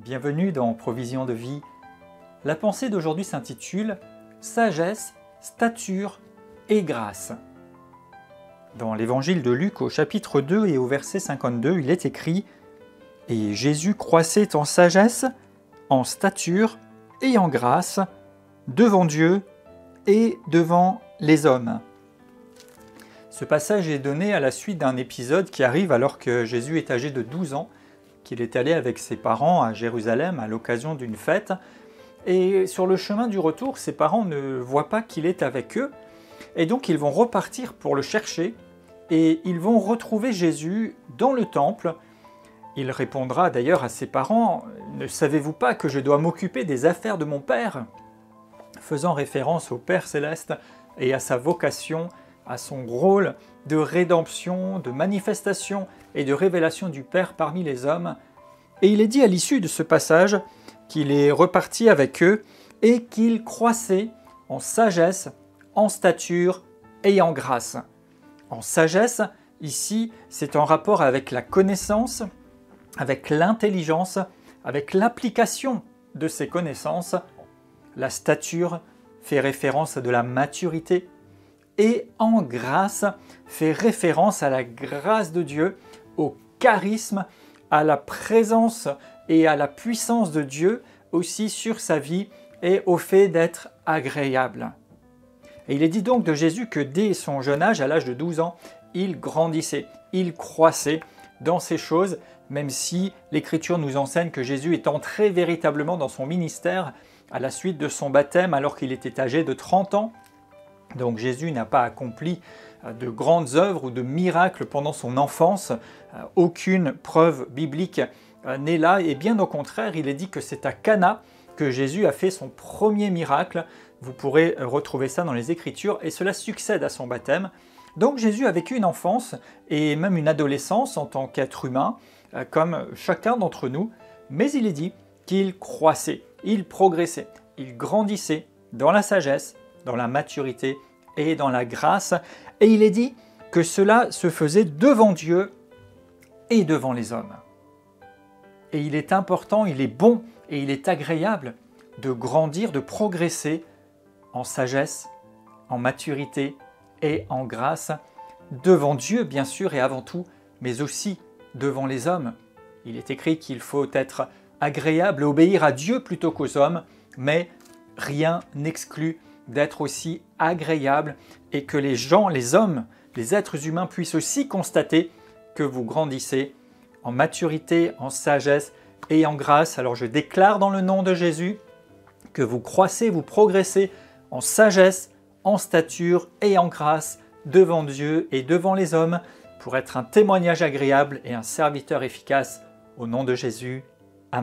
Bienvenue dans Provision de vie. La pensée d'aujourd'hui s'intitule « Sagesse, stature et grâce ». Dans l'évangile de Luc au chapitre 2 et au verset 52, il est écrit « Et Jésus croissait en sagesse, en stature et en grâce, devant Dieu et devant les hommes ». Ce passage est donné à la suite d'un épisode qui arrive alors que Jésus est âgé de 12 ans, qu'il est allé avec ses parents à Jérusalem à l'occasion d'une fête. Et sur le chemin du retour, ses parents ne voient pas qu'il est avec eux. Et donc ils vont repartir pour le chercher et ils vont retrouver Jésus dans le temple. Il répondra d'ailleurs à ses parents « Ne savez-vous pas que je dois m'occuper des affaires de mon Père ?» faisant référence au Père céleste et à sa vocation, à son rôle de rédemption, de manifestation et de révélation du Père parmi les hommes. Et il est dit à l'issue de ce passage qu'il est reparti avec eux et qu'il croissait en sagesse, en stature et en grâce. En sagesse, ici, c'est en rapport avec la connaissance, avec l'intelligence, avec l'application de ces connaissances. La stature fait référence à de la maturité et en grâce fait référence à la grâce de Dieu, au charisme, à la présence et à la puissance de Dieu aussi sur sa vie et au fait d'être agréable. Et il est dit donc de Jésus que dès son jeune âge, à l'âge de 12 ans, il grandissait, il croissait dans ces choses, même si l'Écriture nous enseigne que Jésus est entré véritablement dans son ministère à la suite de son baptême alors qu'il était âgé de 30 ans. Donc Jésus n'a pas accompli de grandes œuvres ou de miracles pendant son enfance. Aucune preuve biblique n'est là. Et bien au contraire, il est dit que c'est à Cana que Jésus a fait son premier miracle. Vous pourrez retrouver ça dans les Écritures et cela succède à son baptême. Donc Jésus a vécu une enfance et même une adolescence en tant qu'être humain, comme chacun d'entre nous. Mais il est dit qu'il croissait, il progressait, il grandissait dans la sagesse, dans la maturité et dans la grâce. Et il est dit que cela se faisait devant Dieu et devant les hommes. Et il est important, il est bon et il est agréable de grandir, de progresser en sagesse, en maturité et en grâce, devant Dieu bien sûr et avant tout, mais aussi devant les hommes. Il est écrit qu'il faut être agréable et obéir à Dieu plutôt qu'aux hommes, mais rien n'exclut d'être aussi agréable et que les gens, les hommes, les êtres humains puissent aussi constater que vous grandissez en maturité, en sagesse et en grâce. Alors je déclare dans le nom de Jésus que vous croissez, vous progressez en sagesse, en stature et en grâce devant Dieu et devant les hommes pour être un témoignage agréable et un serviteur efficace. Au nom de Jésus,